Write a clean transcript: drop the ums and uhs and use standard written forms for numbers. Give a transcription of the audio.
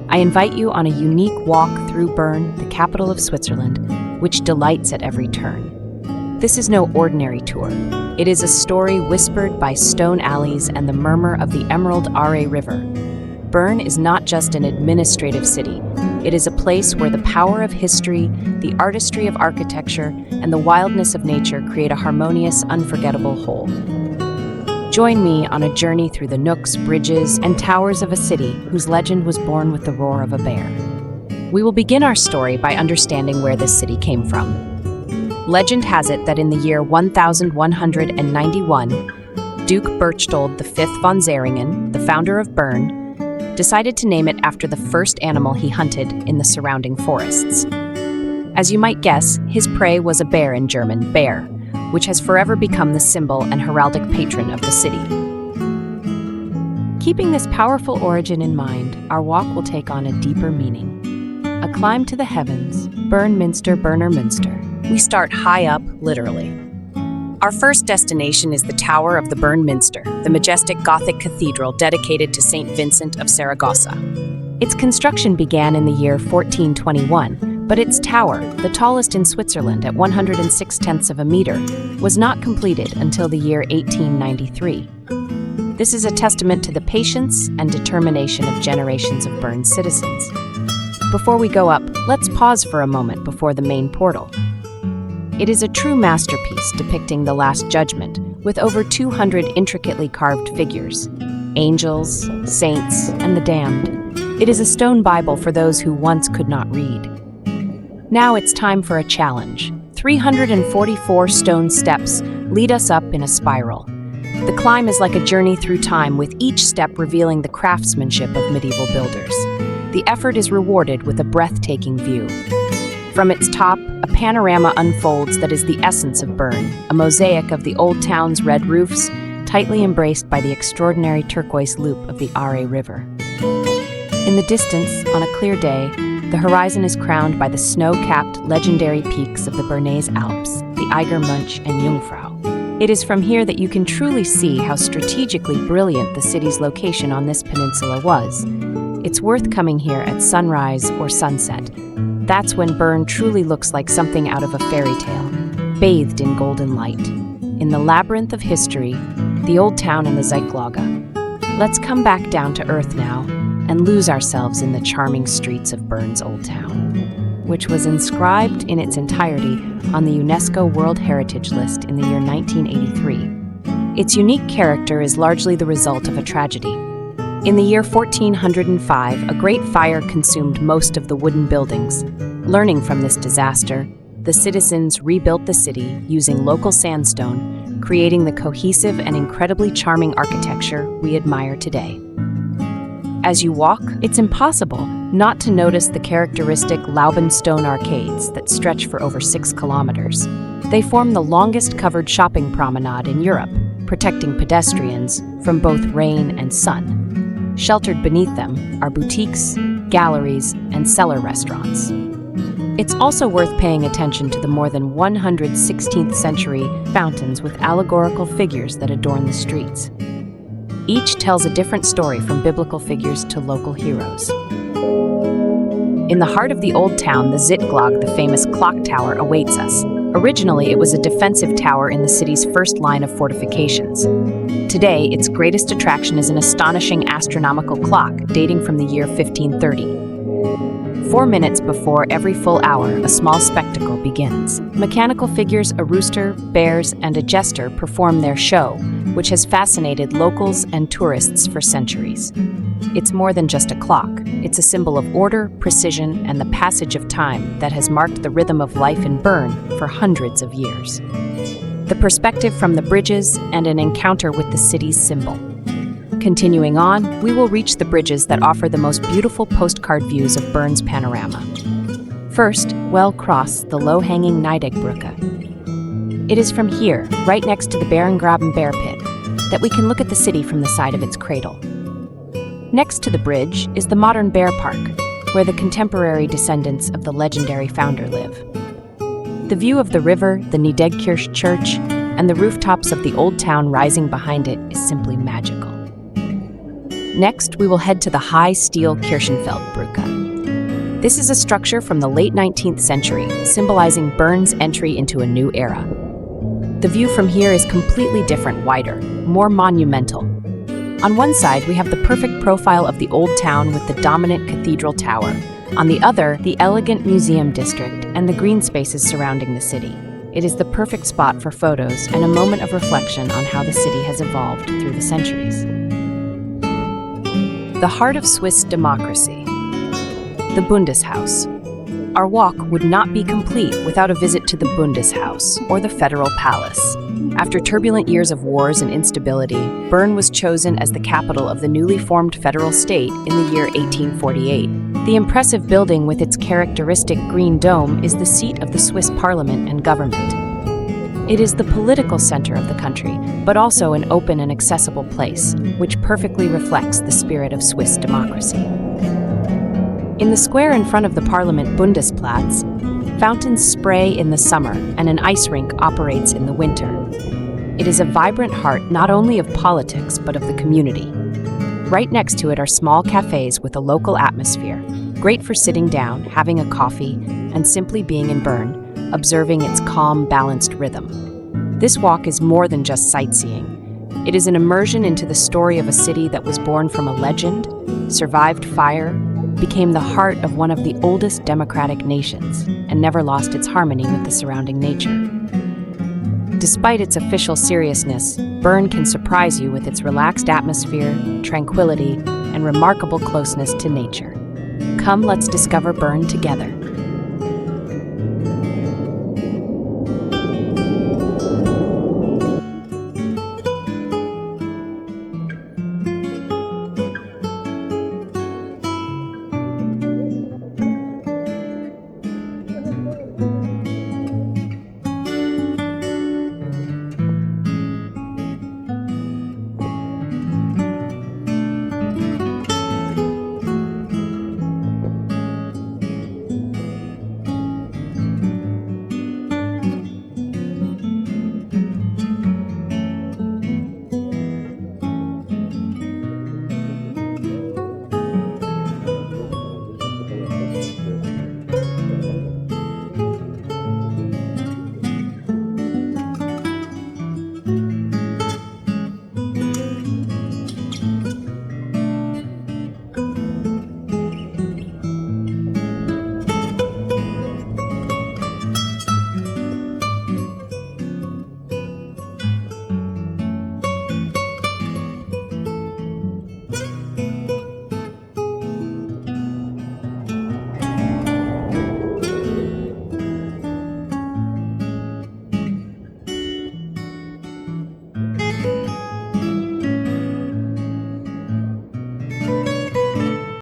I invite you on a unique walk through Bern, the capital of Switzerland, which delights at every turn. This is no ordinary tour. It is a story whispered by stone alleys and the murmur of the emerald Aare River. Bern is not just an administrative city. It is a place where the power of history, the artistry of architecture, and the wildness of nature create a harmonious, unforgettable whole. Join me on a journey through the nooks, bridges, and towers of a city whose legend was born with the roar of a bear. We will begin our story by understanding where this city came from. Legend has it that in the year 1191, Duke Berchtold V von Zeringen, the founder of Bern, decided to name it after the first animal he hunted in the surrounding forests. As you might guess, his prey was a bear in German, Bär, which has forever become the symbol and heraldic patron of the city. Keeping this powerful origin in mind, our walk will take on a deeper meaning. A climb to the heavens, Bern Minster, Berner Münster. We start high up, literally. Our first destination is the Tower of the Bern Minster, the majestic Gothic cathedral dedicated to Saint Vincent of Saragossa. Its construction began in the year 1421, but its tower, the tallest in Switzerland at 106/10 of a meter, was not completed until the year 1893. This is a testament to the patience and determination of generations of Bern's citizens. Before we go up, let's pause for a moment before the main portal. It is a true masterpiece depicting the Last Judgment, with over 200 intricately carved figures, angels, saints, and the damned. It is a stone Bible for those who once could not read. Now it's time for a challenge. 344 stone steps lead us up in a spiral. The climb is like a journey through time, with each step revealing the craftsmanship of medieval builders. The effort is rewarded with a breathtaking view. From its top, a panorama unfolds that is the essence of Bern, a mosaic of the old town's red roofs, tightly embraced by the extraordinary turquoise loop of the Aare River. In the distance, on a clear day, the horizon is crowned by the snow-capped legendary peaks of the Bernese Alps, the Eiger Munch and Jungfrau. It is from here that you can truly see how strategically brilliant the city's location on this peninsula was. It's worth coming here at sunrise or sunset. That's when Bern truly looks like something out of a fairy tale, bathed in golden light. In the labyrinth of history, the old town and the Zytglogge. Let's come back down to earth now and lose ourselves in the charming streets of Bern's old town, which was inscribed in its entirety on the UNESCO World Heritage List in the year 1983. Its unique character is largely the result of a tragedy. In the year 1405, a great fire consumed most of the wooden buildings. Learning from this disaster, the citizens rebuilt the city using local sandstone, creating the cohesive and incredibly charming architecture we admire today. As you walk, it's impossible not to notice the characteristic Lauben stone arcades that stretch for over 6 kilometers. They form the longest covered shopping promenade in Europe, protecting pedestrians from both rain and sun. Sheltered beneath them are boutiques, galleries, and cellar restaurants. It's also worth paying attention to the more than 100 16th century fountains with allegorical figures that adorn the streets. Each tells a different story, from biblical figures to local heroes. In the heart of the old town, the Zytglogge, the famous clock tower, awaits us. Originally, it was a defensive tower in the city's first line of fortifications. Today, its greatest attraction is an astonishing astronomical clock dating from the year 1530. 4 minutes before every full hour, a small spectacle begins. Mechanical figures, a rooster, bears, and a jester perform their show, which has fascinated locals and tourists for centuries. It's more than just a clock. It's a symbol of order, precision, and the passage of time that has marked the rhythm of life in Bern for hundreds of years. The perspective from the bridges and an encounter with the city's symbol. Continuing on, we will reach the bridges that offer the most beautiful postcard views of Bern's panorama. First, we'll cross the low-hanging Zytglogge. It is from here, right next to the Bärengraben bear pit, that we can look at the city from the side of its cradle. Next to the bridge is the modern bear park, where the contemporary descendants of the legendary founder live. The view of the river, the Niedegkirche church, and the rooftops of the old town rising behind it is simply magical. Next, we will head to the high steel Kirchenfeldbrücke. This is a structure from the late 19th century, symbolizing Bern's entry into a new era. The view from here is completely different, wider, more monumental. On one side, we have the perfect profile of the old town with the dominant cathedral tower. On the other, the elegant museum district and the green spaces surrounding the city. It is the perfect spot for photos and a moment of reflection on how the city has evolved through the centuries. The heart of Swiss democracy, the Bundeshaus. Our walk would not be complete without a visit to the Bundeshaus, or the Federal Palace. After turbulent years of wars and instability, Bern was chosen as the capital of the newly formed federal state in the year 1848. The impressive building with its characteristic green dome is the seat of the Swiss parliament and government. It is the political center of the country, but also an open and accessible place, which perfectly reflects the spirit of Swiss democracy. In the square in front of the Parliament Bundesplatz, fountains spray in the summer and an ice rink operates in the winter. It is a vibrant heart not only of politics but of the community. Right next to it are small cafes with a local atmosphere, great for sitting down, having a coffee, and simply being in Bern, observing its calm, balanced rhythm. This walk is more than just sightseeing. It is an immersion into the story of a city that was born from a legend, survived fire, became the heart of one of the oldest democratic nations, and never lost its harmony with the surrounding nature. Despite its official seriousness, Bern can surprise you with its relaxed atmosphere, tranquility, and remarkable closeness to nature. Come, let's discover Bern together.